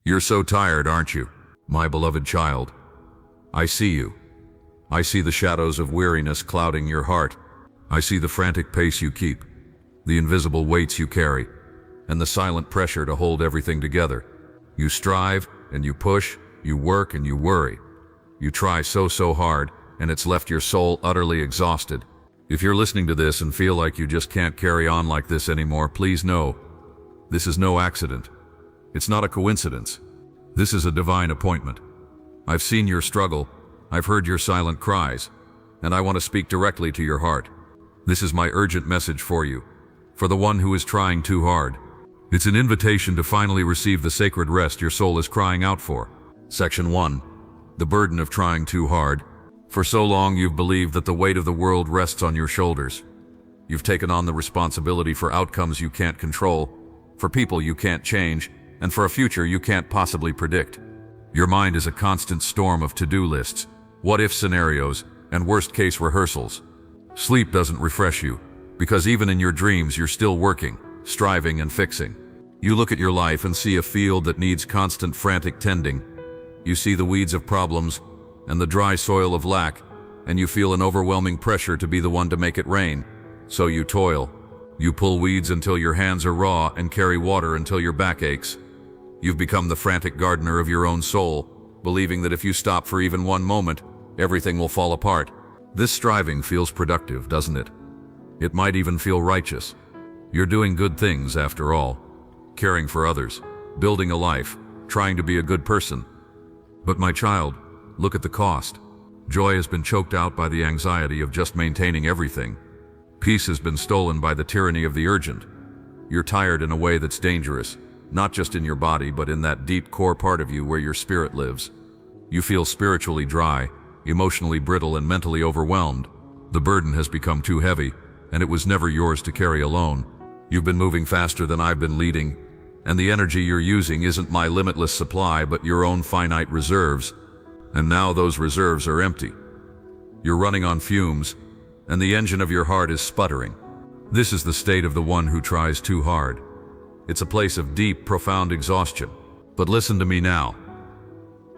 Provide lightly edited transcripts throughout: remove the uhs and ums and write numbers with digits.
You're so tired, aren't you, my beloved child? I see you. I see the shadows of weariness clouding your heart. I see the frantic pace you keep, the invisible weights you carry, and the silent pressure to hold everything together. You strive and you push, you work and you worry. You try so hard, and it's left your soul utterly exhausted. If you're listening to this and feel like you just can't carry on like this anymore, please know, this is no accident. It's not a coincidence. This is a divine appointment. I've seen your struggle, I've heard your silent cries, and I want to speak directly to your heart. This is my urgent message for you, for the one who is trying too hard. It's an invitation to finally receive the sacred rest your soul is crying out for. Section 1. The burden of trying too hard. For so long you've believed that the weight of the world rests on your shoulders. You've taken on the responsibility for outcomes you can't control, for people you can't change, and for a future you can't possibly predict. Your mind is a constant storm of to-do lists, what-if scenarios, and worst-case rehearsals. Sleep doesn't refresh you, because even in your dreams you're still working, striving and fixing. You look at your life and see a field that needs constant frantic tending. You see the weeds of problems and the dry soil of lack, and you feel an overwhelming pressure to be the one to make it rain. So you toil. You pull weeds until your hands are raw and carry water until your back aches. You've become the frantic gardener of your own soul, believing that if you stop for even one moment, everything will fall apart. This striving feels productive, doesn't it? It might even feel righteous. You're doing good things after all, caring for others, building a life, trying to be a good person. But my child, look at the cost. Joy has been choked out by the anxiety of just maintaining everything. Peace has been stolen by the tyranny of the urgent. You're tired in a way that's dangerous, not just in your body, but in that deep core part of you where your spirit lives. You feel spiritually dry, emotionally brittle, and mentally overwhelmed. The burden has become too heavy, and it was never yours to carry alone. You've been moving faster than I've been leading, and the energy you're using isn't my limitless supply, but your own finite reserves. And now those reserves are empty. You're running on fumes, and the engine of your heart is sputtering. This is the state of the one who tries too hard. It's a place of deep, profound exhaustion. But listen to me now.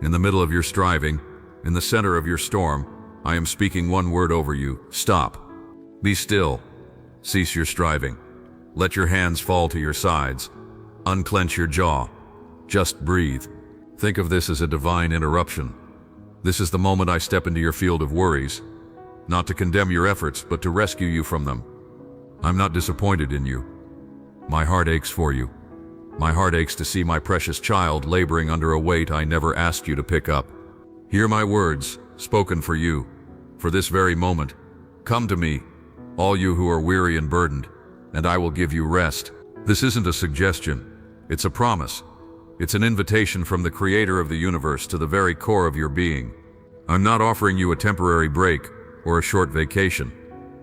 In the middle of your striving, in the center of your storm, I am speaking one word over you: stop. Be still. Cease your striving. Let your hands fall to your sides. Unclench your jaw. Just breathe. Think of this as a divine interruption. This is the moment I step into your field of worries, not to condemn your efforts, but to rescue you from them. I'm not disappointed in you. My heart aches for you. My heart aches to see my precious child laboring under a weight I never asked you to pick up. Hear my words, spoken for you, for this very moment. Come to me, all you who are weary and burdened, and I will give you rest. This isn't a suggestion, it's a promise. It's an invitation from the Creator of the universe to the very core of your being. I'm not offering you a temporary break or a short vacation.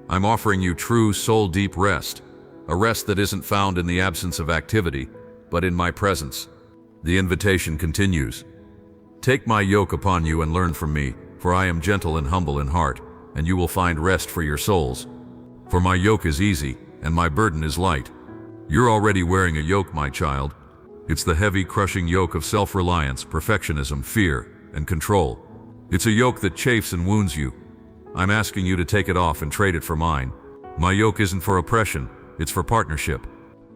I'm offering you true soul-deep rest, a rest that isn't found in the absence of activity, but in my presence. The invitation continues. Take my yoke upon you and learn from me, for I am gentle and humble in heart, and you will find rest for your souls. For my yoke is easy, and my burden is light. You're already wearing a yoke, my child. It's the heavy, crushing yoke of self-reliance, perfectionism, fear, and control. It's a yoke that chafes and wounds you. I'm asking you to take it off and trade it for mine. My yoke isn't for oppression, it's for partnership.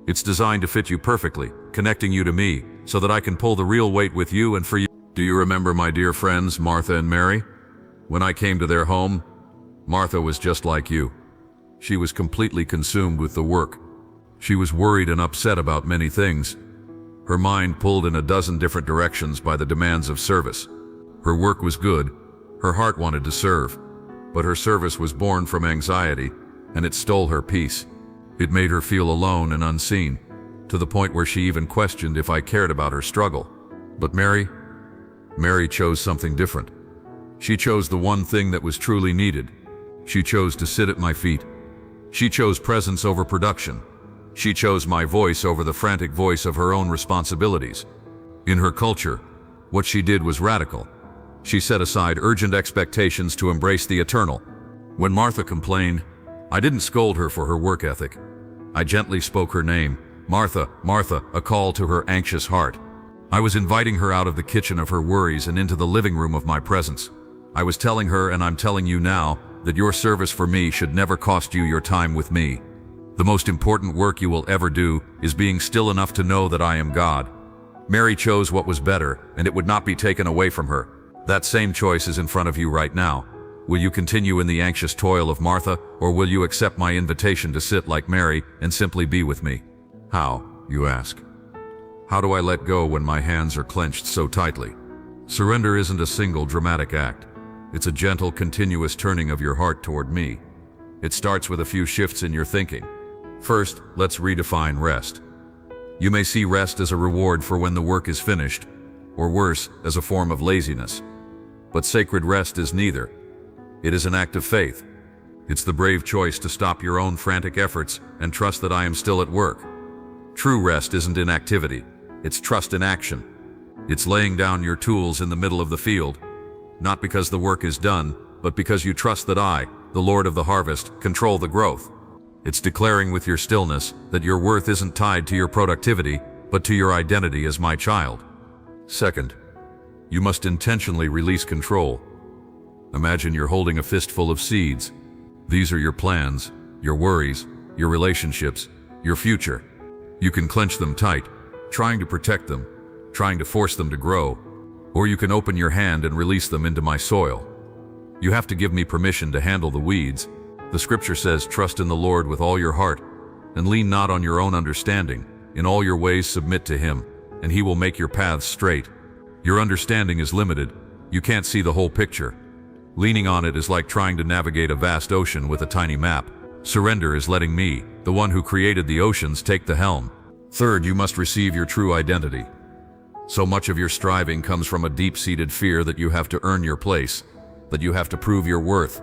It's designed to fit you perfectly, connecting you to me, so that I can pull the real weight with you and for you. Do you remember my dear friends, Martha and Mary? When I came to their home, Martha was just like you. She was completely consumed with the work. She was worried and upset about many things. Her mind pulled in a dozen different directions by the demands of service. Her work was good, her heart wanted to serve, but her service was born from anxiety, and it stole her peace. It made her feel alone and unseen, to the point where she even questioned if I cared about her struggle. But Mary chose something different. She chose the one thing that was truly needed. She chose to sit at my feet. She chose presence over production. She chose my voice over the frantic voice of her own responsibilities. In her culture, what she did was radical. She set aside urgent expectations to embrace the eternal. When Martha complained, I didn't scold her for her work ethic. I gently spoke her name, Martha, Martha, a call to her anxious heart. I was inviting her out of the kitchen of her worries and into the living room of my presence. I was telling her, and I'm telling you now, that your service for me should never cost you your time with me. The most important work you will ever do is being still enough to know that I am God. Mary chose what was better, and it would not be taken away from her. That same choice is in front of you right now. Will you continue in the anxious toil of Martha, or will you accept my invitation to sit like Mary and simply be with me? How, you ask? How do I let go when my hands are clenched so tightly? Surrender isn't a single dramatic act. It's a gentle, continuous turning of your heart toward me. It starts with a few shifts in your thinking. First, let's redefine rest. You may see rest as a reward for when the work is finished, or worse, as a form of laziness. But sacred rest is neither. It is an act of faith. It's the brave choice to stop your own frantic efforts and trust that I am still at work. True rest isn't inactivity. It's trust in action. It's laying down your tools in the middle of the field, not because the work is done, but because you trust that I, the Lord of the harvest, control the growth. It's declaring with your stillness that your worth isn't tied to your productivity, but to your identity as my child. Second, you must intentionally release control. Imagine you're holding a fistful of seeds. These are your plans, your worries, your relationships, your future. You can clench them tight, trying to protect them, trying to force them to grow, or you can open your hand and release them into my soil. You have to give me permission to handle the weeds. The scripture says, trust in the Lord with all your heart, and lean not on your own understanding. In all your ways submit to him, and he will make your paths straight. Your understanding is limited. You can't see the whole picture. Leaning on it is like trying to navigate a vast ocean with a tiny map. Surrender is letting me, the one who created the oceans, take the helm. Third, you must receive your true identity. So much of your striving comes from a deep-seated fear that you have to earn your place, that you have to prove your worth.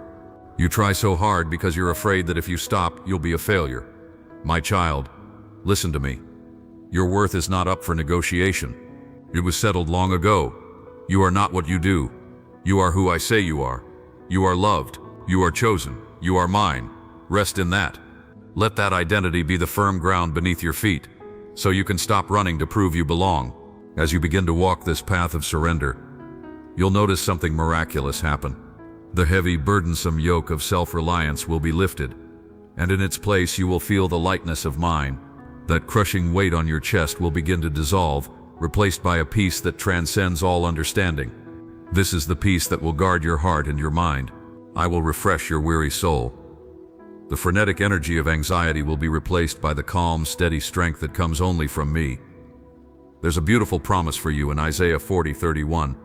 You try so hard because you're afraid that if you stop, you'll be a failure. My child, listen to me. Your worth is not up for negotiation. It was settled long ago. You are not what you do. You are who I say you are. You are loved. You are chosen. You are mine. Rest in that. Let that identity be the firm ground beneath your feet, so you can stop running to prove you belong. As you begin to walk this path of surrender, you'll notice something miraculous happen. The heavy, burdensome yoke of self-reliance will be lifted, and in its place you will feel the lightness of mine. That crushing weight on your chest will begin to dissolve, replaced by a peace that transcends all understanding. This is the peace that will guard your heart and your mind. I will refresh your weary soul. The frenetic energy of anxiety will be replaced by the calm, steady strength that comes only from me. There's a beautiful promise for you in Isaiah 40:31.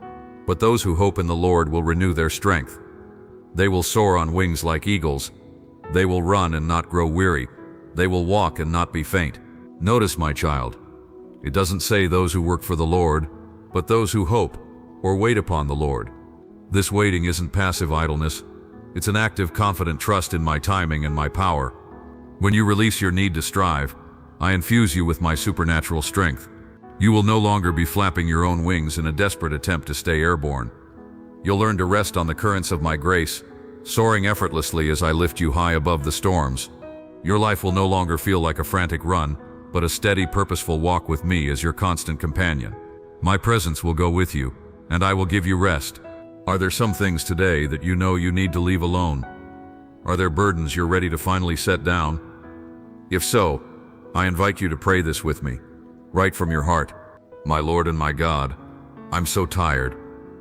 But those who hope in the Lord will renew their strength. They will soar on wings like eagles. They will run and not grow weary. They will walk and not be faint. Notice, my child, it doesn't say those who work for the Lord, but those who hope or wait upon the Lord. This waiting isn't passive idleness. It's an active, confident trust in my timing and my power. When you release your need to strive, I infuse you with my supernatural strength. You will no longer be flapping your own wings in a desperate attempt to stay airborne. You'll learn to rest on the currents of my grace, soaring effortlessly as I lift you high above the storms. Your life will no longer feel like a frantic run, but a steady, purposeful walk with me as your constant companion. My presence will go with you, and I will give you rest. Are there some things today that you know you need to leave alone? Are there burdens you're ready to finally set down? If so, I invite you to pray this with me, right from your heart. My Lord and my God, I'm so tired.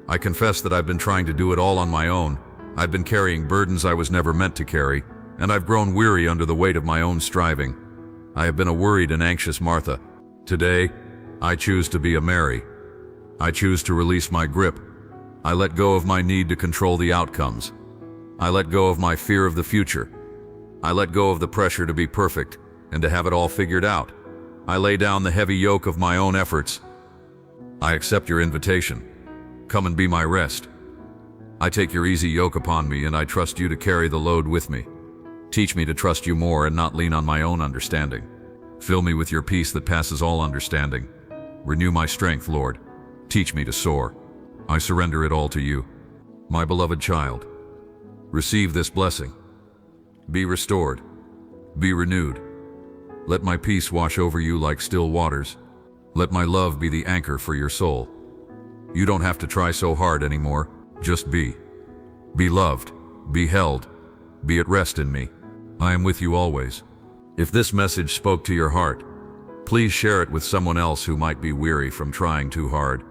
I confess that I've been trying to do it all on my own. I've been carrying burdens I was never meant to carry, and I've grown weary under the weight of my own striving. I have been a worried and anxious Martha. Today, I choose to be a Mary. I choose to release my grip. I let go of my need to control the outcomes. I let go of my fear of the future. I let go of the pressure to be perfect and to have it all figured out. I lay down the heavy yoke of my own efforts. I accept your invitation. Come and be my rest. I take your easy yoke upon me, and I trust you to carry the load with me. Teach me to trust you more and not lean on my own understanding. Fill me with your peace that passes all understanding. Renew my strength, Lord. Teach me to soar. I surrender it all to you. My beloved child, receive this blessing. Be restored. Be renewed. Let my peace wash over you like still waters. Let my love be the anchor for your soul. You don't have to try so hard anymore. Just be. Be loved. Be held. Be at rest in me. I am with you always. If this message spoke to your heart, please share it with someone else who might be weary from trying too hard.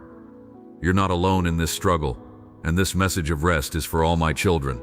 You're not alone in this struggle, and this message of rest is for all my children.